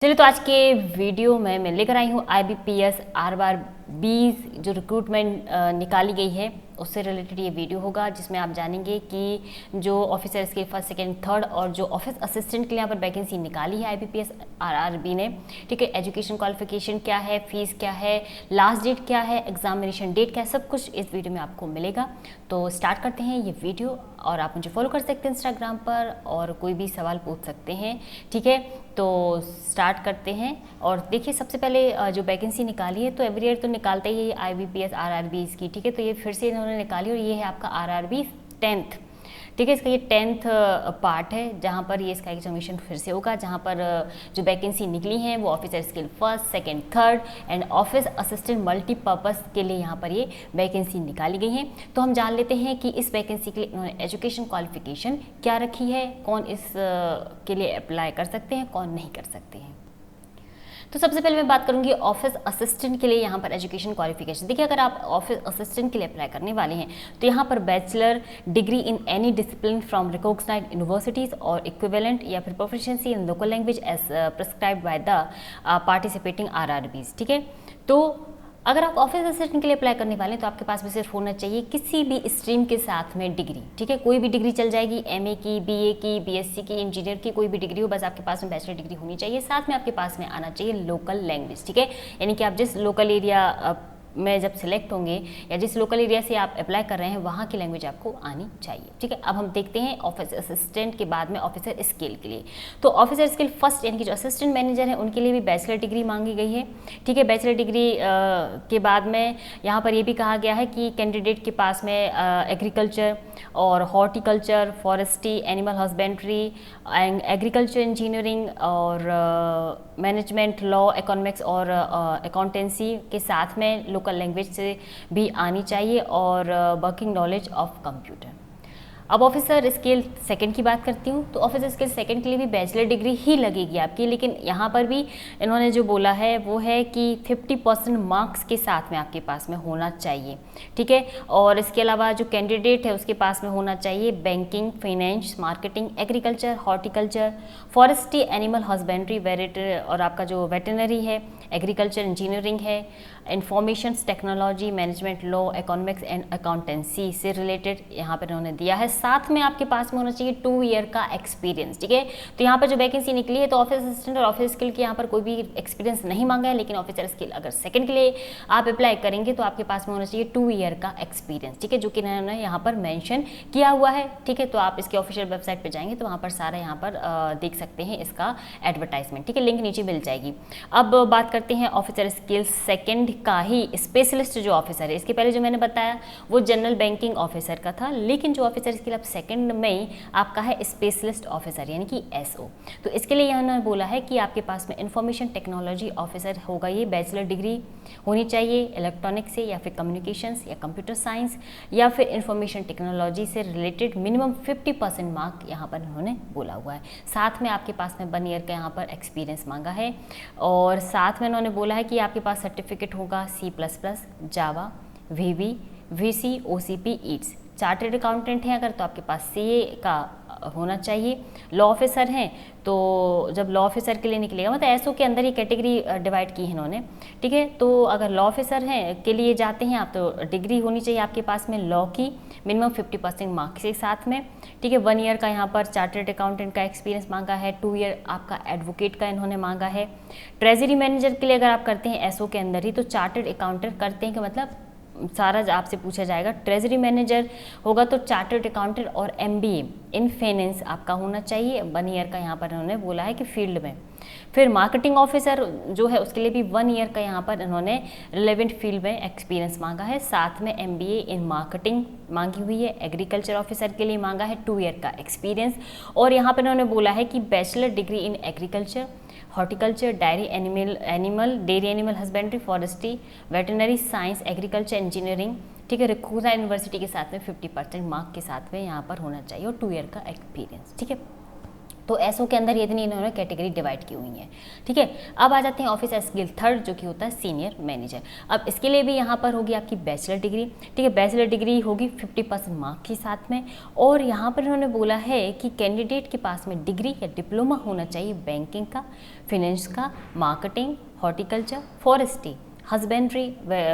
चलिए तो आज के वीडियो में मैं लेकर आई हूँ IBPS RRBs जो रिक्रूटमेंट निकाली गई है उससे रिलेटेड ये वीडियो होगा, जिसमें आप जानेंगे कि जो ऑफिसर्स के फर्स्ट सेकंड थर्ड और जो ऑफिस असिस्टेंट के लिए यहाँ पर वैकेंसी निकाली है IBPS RRB ने, ठीक है, एजुकेशन क्वालिफिकेशन क्या है, फीस क्या है, लास्ट डेट क्या है, एग्जामिनेशन डेट क्या है, सब कुछ इस वीडियो में आपको मिलेगा। तो स्टार्ट करते हैं ये वीडियो और आप मुझे फॉलो कर सकते हैं इंस्टाग्राम पर और कोई भी सवाल पूछ सकते हैं, ठीक है। तो स्टार्ट करते हैं और देखिए सबसे पहले जो वैकेंसी निकाली है तो एवरी ईयर तो निकालते ही IBPS RRB की, ठीक है। तो ये फिर से इन्होंने निकाली और ये है आपका RRB 10th, ठीक है। इसका ये 10th पार्ट है जहाँ पर ये इसका एग्जामिनेशन फिर से होगा, जहाँ पर जो वैकेंसी निकली हैं वो officer skill first second third and office assistant multipurpose के लिए यहाँ पर ये वैकेंसी निकाली गई हैं। तो हम जान लेते हैं कि इस वैकेंसी के लिए इन्होंने एजुकेशन क्वालिफिकेशन क्या रखी है, कौन इस के लिए अप्लाई कर सकते हैं, कौन नहीं कर सकते हैं। तो सबसे पहले मैं बात करूंगी ऑफिस असिस्टेंट के लिए यहाँ पर एजुकेशन क्वालिफिकेशन। देखिए अगर आप ऑफिस असिस्टेंट के लिए अप्लाई करने वाले हैं तो यहाँ पर bachelor degree in any discipline from recognised universities और इक्विवेलेंट या फिर proficiency in local language as prescribed by the participating RRBs, ठीक है। तो अगर आप ऑफिस असिस्टेंट के लिए अप्लाई करने वाले हैं तो आपके पास में सिर्फ होना चाहिए किसी भी स्ट्रीम के साथ में डिग्री, ठीक है। कोई भी डिग्री चल जाएगी, MA की, BA की, BSc की, इंजीनियर की, कोई भी डिग्री हो, बस आपके पास में बैचलर डिग्री होनी चाहिए। साथ में आपके पास में आना चाहिए लोकल लैंग्वेज, ठीक है। यानी कि आप जिस लोकल एरिया में जब सिलेक्ट होंगे या जिस लोकल एरिया से आप अप्लाई कर रहे हैं वहाँ की लैंग्वेज आपको आनी चाहिए, ठीक है। अब हम देखते हैं ऑफिस असिस्टेंट के बाद में ऑफिसर स्किल के लिए। तो ऑफिसर स्किल फर्स्ट यानी कि जो असिस्टेंट मैनेजर है उनके लिए भी बैचलर डिग्री मांगी गई है, ठीक है। बैचलर डिग्री के बाद में यहाँ पर ये भी कहा गया है कि कैंडिडेट के पास में एग्रीकल्चर और horticulture, forestry, animal husbandry, agriculture engineering और मैनेजमेंट, लॉ, इकोनॉमिक्स और अकाउंटेंसी के साथ में लोकल लैंग्वेज से भी आनी चाहिए और वर्किंग नॉलेज ऑफ कंप्यूटर। अब ऑफिसर स्किल सेकंड की बात करती हूँ। तो ऑफिसर स्किल सेकंड के लिए भी बैचलर डिग्री ही लगेगी आपकी, लेकिन यहाँ पर भी इन्होंने जो बोला है वो है कि 50% मार्क्स के साथ में आपके पास में होना चाहिए, ठीक है। और इसके अलावा जो कैंडिडेट है उसके पास में होना चाहिए banking, finance, marketing, agriculture, horticulture, forestry, animal husbandry, और आपका जो वेटनरी है, एग्रीकल्चर इंजीनियरिंग है, information technology, management, law, economics and accountancy से रिलेटेड यहाँ पर इन्होंने दिया है। साथ में आपके पास में होना चाहिए 2 ईयर का एक्सपीरियंस, ठीक है। तो यहाँ पर जो वैकेंसी निकली है तो ऑफिस असिस्टेंट और ऑफिस स्किल के यहाँ पर कोई भी एक्सपीरियंस नहीं मांगा है, लेकिन ऑफिसर स्किल अगर सेकंड के लिए आप अप्लाई करेंगे तो आपके पास में होना चाहिए 2 ईयर का एक्सपीरियंस, ठीक है, जो कि इन्होंने यहाँ पर मेंशन किया हुआ है, ठीक है। तो आप इसके ऑफिशियल वेबसाइट पर जाएंगे तो वहाँ पर सारा यहाँ पर देख सकते हैं इसका एडवर्टाइजमेंट, ठीक है, लिंक नीचे मिल जाएगी। अब बात करते हैं ऑफिसर स्किल सेकेंड का ही स्पेशलिस्ट जो ऑफिसर है। इसके पहले जो मैंने बताया वो जनरल बैंकिंग ऑफिसर का था, लेकिन जो ऑफिसर स्किल अब सेकंड में आपका है स्पेशलिस्ट ऑफिसर यानी कि SO। तो इसके लिए इन्होंने बोला है कि आपके पास में इंफॉर्मेशन टेक्नोलॉजी ऑफिसर होगा, ये बैचलर डिग्री होनी चाहिए इलेक्ट्रॉनिक्स से या फिर कम्युनिकेशंस या कंप्यूटर साइंस या फिर इंफॉर्मेशन टेक्नोलॉजी से रिलेटेड मिनिमम 50% मार्क यहाँ पर इन्होंने बोला हुआ है। साथ में आपके पास में 1 ईयर का यहाँ पर एक्सपीरियंस मांगा है और साथ में इन्होंने बोला है कि आपके पास सर्टिफिकेट होगा C++, जावा, VB, VC, OCP, Yeats. Chartered accountant हैं अगर तो आपके पास CA का होना चाहिए। लॉ ऑफिसर हैं तो जब लॉ ऑफिसर के लिए निकलेगा, मतलब SO के अंदर ही कैटेगरी डिवाइड की है इन्होंने, ठीक है। तो अगर लॉ ऑफिसर हैं के लिए जाते हैं आप तो डिग्री होनी चाहिए आपके पास में लॉ की मिनिमम 50% मार्क्स के साथ में, ठीक है। 1 ईयर का यहाँ पर चार्टर्ड अकाउंटेंट का एक्सपीरियंस मांगा है, 2 ईयर आपका एडवोकेट का इन्होंने मांगा है। ट्रेजरी मैनेजर के लिए अगर आप करते हैं SO के अंदर ही तो चार्टर्ड अकाउंटेंट करते हैं कि मतलब सारा आपसे पूछा जाएगा। ट्रेजरी मैनेजर होगा तो चार्टर्ड अकाउंटेंट और MBA इन फाइनेंस आपका होना चाहिए, 1 ईयर का यहाँ पर इन्होंने बोला है कि फील्ड में। फिर मार्केटिंग ऑफिसर जो है उसके लिए भी 1 ईयर का यहाँ पर इन्होंने रिलेवेंट फील्ड में एक्सपीरियंस मांगा है, साथ में MBA इन मार्केटिंग मांगी हुई है। एग्रीकल्चर ऑफिसर के लिए मांगा है 2 ईयर का एक्सपीरियंस और यहाँ पर इन्होंने बोला है कि bachelor degree in agriculture, horticulture, dairy animal husbandry, forestry, veterinary science, agriculture engineering, ठीक है, रिकॉग्नाइज्ड यूनिवर्सिटी के साथ में 50% मार्क के साथ में यहाँ पर होना चाहिए और 2 ईयर का एक्सपीरियंस, ठीक है। तो एसओ के अंदर ये इतनी इन्होंने कैटेगरी डिवाइड की हुई है। ठीक है, अब आ जाते हैं ऑफिसर स्किल थर्ड, जो कि होता है सीनियर मैनेजर। अब इसके लिए भी यहाँ पर होगी आपकी बैचलर डिग्री। ठीक है, बैचलर डिग्री होगी 50% मार्क के साथ में। और यहाँ पर इन्होंने बोला है कि कैंडिडेट के पास में डिग्री या डिप्लोमा होना चाहिए बैंकिंग का, फिनेंस का, marketing, horticulture, forestry, husbandry,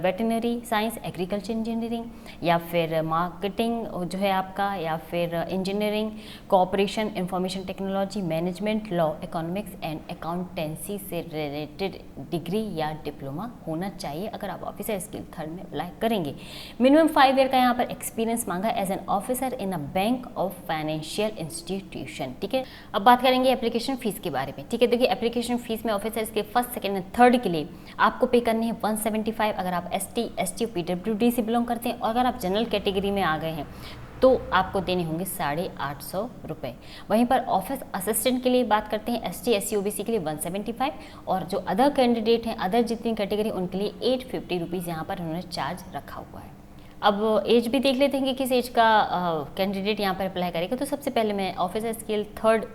veterinary science, agriculture engineering, या फिर मार्केटिंग जो है आपका, या फिर engineering, cooperation, information technology, management, law, economics and accountancy से रिलेटेड डिग्री या डिप्लोमा होना चाहिए अगर आप ऑफिसर स्किल थर्ड में अप्लाई करेंगे। मिनिमम 5 ईयर का यहाँ पर एक्सपीरियंस मांगा as an officer in a bank of financial institution. ठीक है, अब बात करेंगे एप्लीकेशन फीस के बारे में। ठीक है, देखिए एप्लीकेशन फीस में ऑफिसर के फर्स्ट, सेकेंड एंड थर्ड के लिए आपको पे करने हैं 175 अगर आप ST, ST, PWD से बिलोंग करते हैं, और अगर आप जनरल कैटेगरी में आ गए हैं तो आपको देने होंगे 850 रुपये। वहीं पर ऑफिस असिस्टेंट के लिए बात करते हैं, ST, SC, OBC के लिए 175, और जो अदर कैंडिडेट हैं, अदर जितनी कैटेगरी, उनके लिए 850 रुपीज़ यहाँ पर उन्होंने चार्ज रखा हुआ है। अब एज भी देख लेते हैं कि किस एज का कैंडिडेट यहाँ पर अप्लाई करेगा। तो सबसे पहले मैं ऑफिसर स्किल थर्ड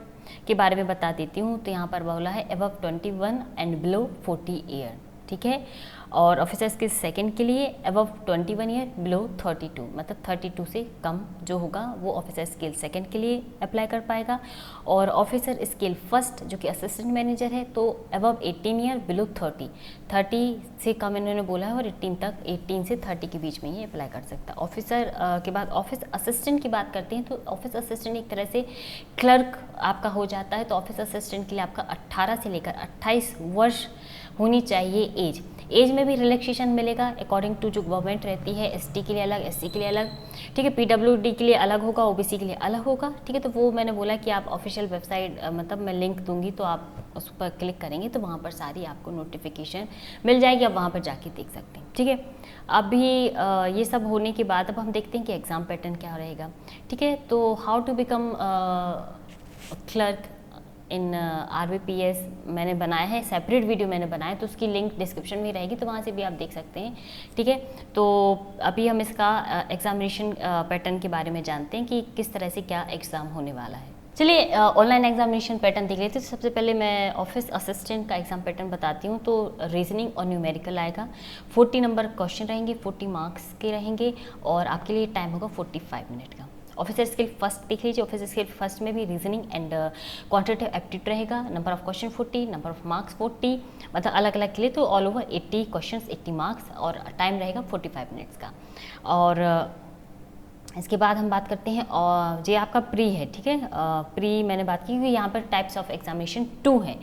के बारे में बता देती हूँ। तो यहाँ पर बोला है अबव 21 एंड बिलो 40 ईयर। ठीक है, और ऑफिसर स्किल सेकंड के लिए अबव 21 ईयर बिलो 32, मतलब 32 से कम जो होगा वो ऑफिसर स्किल सेकंड के लिए अप्लाई कर पाएगा। और ऑफिसर स्किल फर्स्ट जो कि असिस्टेंट मैनेजर है, तो अबव 18 ईयर बिलो 30 से कम इन्होंने बोला है, और 18 से 30 के बीच में ये अप्लाई कर सकता है। ऑफिसर के बाद ऑफिस असिस्टेंट की बात करते हैं, तो ऑफिस असिस्टेंट एक तरह से क्लर्क आपका हो जाता है। तो ऑफिस असिस्टेंट के लिए आपका 18 से लेकर 28 वर्ष होनी चाहिए एज में भी रिलैक्सेशन मिलेगा अकॉर्डिंग टू जो गवर्नमेंट रहती है। ST के लिए अलग, SC के लिए अलग, ठीक है, PWD के लिए अलग होगा, OBC के लिए अलग होगा। ठीक है, तो वो मैंने बोला कि आप ऑफिशियल वेबसाइट, मतलब मैं लिंक दूंगी तो आप उस पर क्लिक करेंगे तो वहाँ पर सारी आपको नोटिफिकेशन मिल जाएगी, आप वहाँ पर जाके देख सकते हैं। ठीक है, अभी ये सब होने के बाद अब हम देखते हैं कि एग्ज़ाम पैटर्न क्या रहेगा। ठीक है, तो how to become clerk in RBPS मैंने बनाया है, सेपरेट वीडियो मैंने बनाया है, तो उसकी लिंक डिस्क्रिप्शन में रहेगी, तो वहाँ से भी आप देख सकते हैं। ठीक है, तो अभी हम इसका एग्जामिनेशन पैटर्न के बारे में जानते हैं कि किस तरह से क्या एग्ज़ाम होने वाला है। चलिए ऑनलाइन एग्जामिनेशन पैटर्न देख लेते हैं। तो सबसे पहले मैं ऑफिस असिस्टेंट का एग्जाम पैटर्न बताती हूँ। तो रीजनिंग और न्यूमेरिकल आएगा, 40 नंबर क्वेश्चन रहेंगे, 40 मार्क्स के रहेंगे, और आपके लिए टाइम होगा 45 मिनट का। ऑफिसर स्किल फर्स्ट देख लीजिए, ऑफिसर स्किल फर्स्ट में भी रीजनिंग एंड क्वांटिटेटिव एप्टीट्यूड रहेगा। Number of question 40, number of marks 40, मतलब अलग अलग के लिए, तो ऑल ओवर 80 क्वेश्चंस 80 मार्क्स, और टाइम रहेगा 45 मिनट्स का। और इसके बाद हम बात करते हैं, और ये आपका प्री है। ठीक है, प्री मैंने बात की कि यहाँ पर टाइप्स ऑफ एग्जामिनेशन 2 है,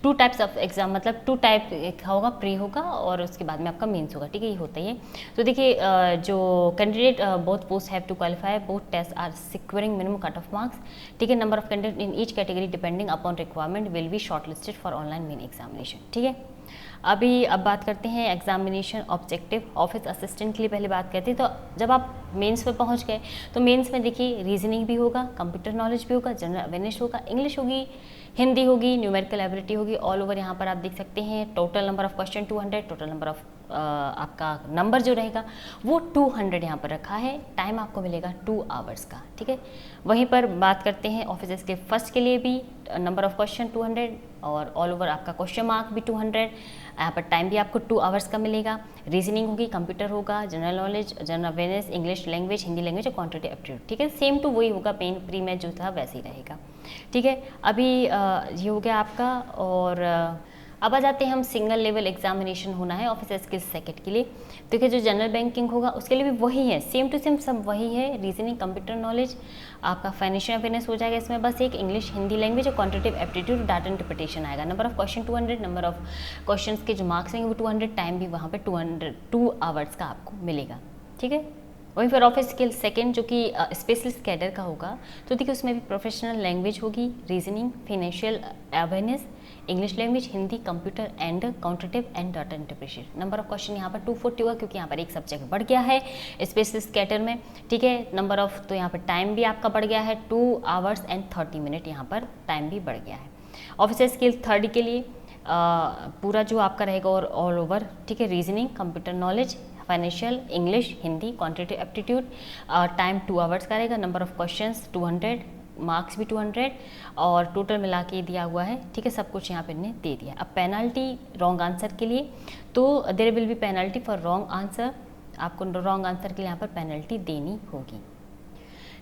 2 टाइप्स ऑफ एग्जाम, मतलब 2 टाइप होगा, प्री होगा और उसके बाद में आपका मेंस होगा। ठीक है, ये होता ही है। तो देखिए जो candidate both post have to qualify, both test are securing minimum cut off marks. ठीक है, number of candidate in each category depending upon requirement will be short listed for online main examination. ठीक है, अब बात करते हैं examination objective. Office assistant के लिए पहले बात करते हैं। तो जब आप मेंस पे पहुंच गए तो मेंस में देखिए रीजनिंग भी होगा, कंप्यूटर नॉलेज भी होगा, जनरल अवेयरनेस होगा, इंग्लिश होगी, हिंदी होगी, न्यूमेरिकल एबिलिटी होगी। ऑल ओवर यहाँ पर आप देख सकते हैं total number of question 200, total number of आपका नंबर जो रहेगा वो 200 यहाँ पर रखा है। टाइम आपको मिलेगा 2 आवर्स का। ठीक है, वहीं पर बात करते हैं ऑफिसर्स के फर्स्ट के लिए भी नंबर ऑफ क्वेश्चन 200, और ऑल ओवर आपका क्वेश्चन मार्क भी 200। यहाँ पर टाइम भी आपको 2 आवर्स का मिलेगा। रीजनिंग होगी, कंप्यूटर होगा, general knowledge, general awareness, English language, Hindi language और क्वांटिटेटिव एप्टीट्यूड। ठीक है, सेम टू वही होगा, पेन प्री में जो था वैसे ही रहेगा। ठीक है, अभी ये हो गया आपका। और अब आ जाते हैं हम सिंगल लेवल एग्जामिनेशन होना है ऑफिसर स्किल सेकंड के लिए। देखिए जो जनरल बैंकिंग होगा उसके लिए भी वही है, सेम टू सेम सब वही है। रीजनिंग, कंप्यूटर नॉलेज, आपका फाइनेंशियल अवेयरनेस हो जाएगा। इसमें बस एक इंग्लिश, हिंदी लैंग्वेज और क्वांटिटेटिव एप्टीट्यूड, डाटा इंटरप्रिटेशन आएगा। Number of question 200, number of questions के जो मार्क्स रहेंगे वो 200, टाइम भी वहाँ पे 2 आवर्स का आपको मिलेगा। ठीक है, वहीं पर ऑफिस स्किल सेकंड जो कि स्पेशलिस्ट कैडर का होगा, तो देखिए उसमें भी प्रोफेशनल लैंग्वेज होगी, reasoning, financial awareness, English language, Hindi, computer and quantitative and data interpretation. Number of question यहाँ पर 240 होगा क्योंकि यहाँ पर एक सब्जेक्ट बढ़ गया है स्पेशलिस्ट कैडर में। ठीक है, नंबर ऑफ, तो यहाँ पर टाइम भी आपका बढ़ गया है, 2 आवर्स एंड 30 मिनट यहाँ पर टाइम भी बढ़ गया है। ऑफिसर स्किल थर्ड के लिए पूरा जो आपका रहेगा और ऑल ओवर, ठीक है, reasoning, computer knowledge, financial, English, Hindi, quantitative aptitude, time 2 hours का रहेगा। नंबर ऑफ क्वेश्चंस 200, मार्क्स भी 200 और टोटल मिला के दिया हुआ है, ठीक है, सब कुछ यहाँ पे इन्हें दे दिया। अब पेनल्टी रॉन्ग आंसर के लिए, तो there will be penalty for wrong answer, आपको रॉन्ग आंसर के लिए यहाँ पर पेनल्टी देनी होगी,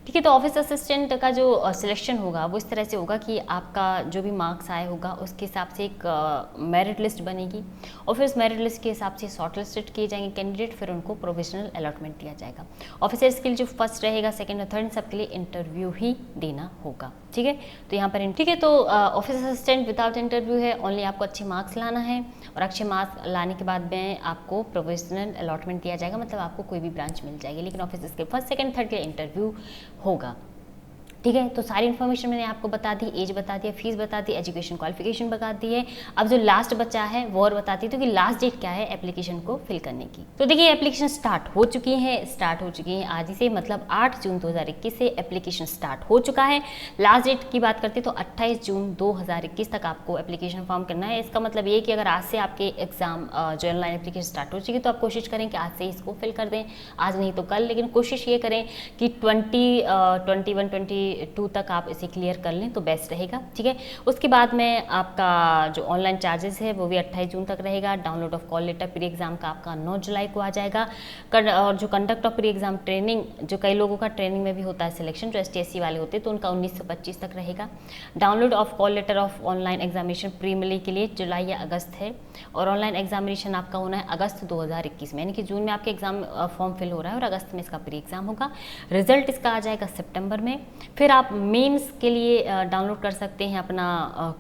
ठीक है। तो ऑफिस असिस्टेंट का जो सिलेक्शन होगा वो इस तरह से होगा कि आपका जो भी मार्क्स आया होगा उसके हिसाब से एक मेरिट लिस्ट बनेगी और फिर उस मेरिट लिस्ट के हिसाब से शॉर्ट लिस्टेड किए जाएंगे कैंडिडेट, फिर उनको प्रोविजनल अलॉटमेंट दिया जाएगा। ऑफिसर्स के लिए जो फर्स्ट रहेगा, सेकंड और थर्ड, सबके लिए इंटरव्यू ही देना होगा, ठीक है। तो यहाँ पर ठीक है, तो ऑफिस असिस्टेंट विदाउट इंटरव्यू है, ओनली आपको अच्छे मार्क्स लाना है और अच्छे मार्क्स लाने के बाद में आपको प्रोविजनल अलॉटमेंट दिया जाएगा, मतलब आपको कोई भी ब्रांच मिल जाएगी, लेकिन ऑफिस के फर्स्ट सेकंड थर्ड के इंटरव्यू होगा, ठीक है। तो सारी इन्फॉर्मेशन मैंने आपको बता दी, एज बता दिया, फीस बता दी, एजुकेशन क्वालिफिकेशन बता दी है। अब जो लास्ट बचा है वो और बताती हूँ कि लास्ट डेट क्या है एप्लीकेशन को फिल करने की। तो देखिए एप्लीकेशन स्टार्ट हो चुकी है आज ही से, मतलब 8 जून 2021 से एप्लीकेशन स्टार्ट हो चुका है। लास्ट डेट की बात करते हैं तो 28 जून 2021 तक आपको एप्लीकेशन फॉर्म करना है। इसका मतलब ये कि अगर आज से आपके एग्जाम जो ऑनलाइन एप्लीकेशन स्टार्ट हो चुकी है तो आप कोशिश करें कि आज से इसको फिल कर दें, आज नहीं तो कल, लेकिन कोशिश ये करें कि 22 तक आप इसे क्लियर कर लें तो बेस्ट रहेगा, ठीक है। उसके बाद में आपका जो ऑनलाइन चार्जेस है वो भी 28 जून तक रहेगा। Download of call letter pre exam का आपका 9 जुलाई को आ जाएगा। और जो conduct of pre exam training, जो कई लोगों का ट्रेनिंग में भी होता है सिलेक्शन, जो STSC वाले होते हैं, तो उनका 19 से 25 तक रहेगा। Download of call letter of online examination प्रीमिली के लिए जुलाई या अगस्त है, और ऑनलाइन एग्जामिनेशन आपका होना है अगस्त 2021 में, यानी कि जून में आपके एग्जाम फॉर्म फिल हो रहा है और अगस्त में इसका प्री एग्जाम होगा। रिजल्ट इसका आ जाएगा सितंबर में। फिर आप मेंस के लिए डाउनलोड कर सकते हैं अपना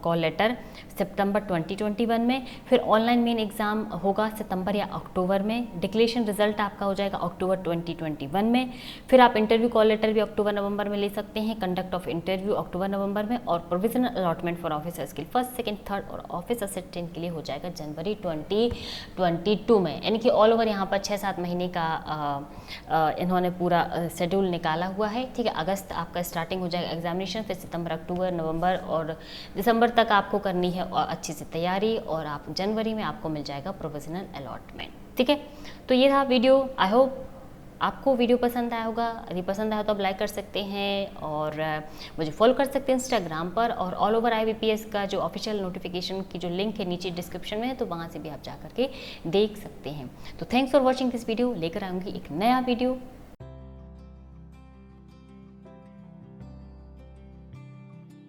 कॉल लेटर सितंबर 2021 में। फिर ऑनलाइन मेन एग्जाम होगा सितंबर या अक्टूबर में। डिक्लेरेशन रिजल्ट आपका हो जाएगा अक्टूबर 2021 में। फिर आप इंटरव्यू कॉल लेटर भी अक्टूबर नवंबर में ले सकते हैं, कंडक्ट ऑफ इंटरव्यू अक्टूबर नवंबर में, और प्रोविजनल अलॉटमेंट फॉर ऑफिसर्स के लिए फर्स्ट सेकंड थर्ड और ऑफिस असिस्टेंट के लिए हो जाएगा जनवरी 2022 में। यानी कि ऑल ओवर यहाँ पर 6-7 महीने का इन्होंने पूरा शेड्यूल निकाला हुआ है, ठीक है। अगस्त आपका स्टार्टिंग हो जाएगा एग्जामिनेशन, फिर सितंबर, अक्टूबर, नवंबर और दिसंबर तक आपको करनी है और अच्छे से तैयारी, और आप जनवरी में आपको मिल जाएगा प्रोविजनल अलॉटमेंट, ठीक है। तो ये था वीडियो। आई होप आपको वीडियो पसंद आया होगा। यदि पसंद आया तो आप लाइक कर सकते हैं और मुझे फॉलो कर सकते हैं इंस्टाग्राम पर, और ऑल ओवर IBPS का जो ऑफिशियल नोटिफिकेशन की जो लिंक है नीचे डिस्क्रिप्शन में है, तो वहाँ से भी आप जा करके देख सकते हैं। तो thanks for watching this video. लेकर आऊँगी एक नया वीडियो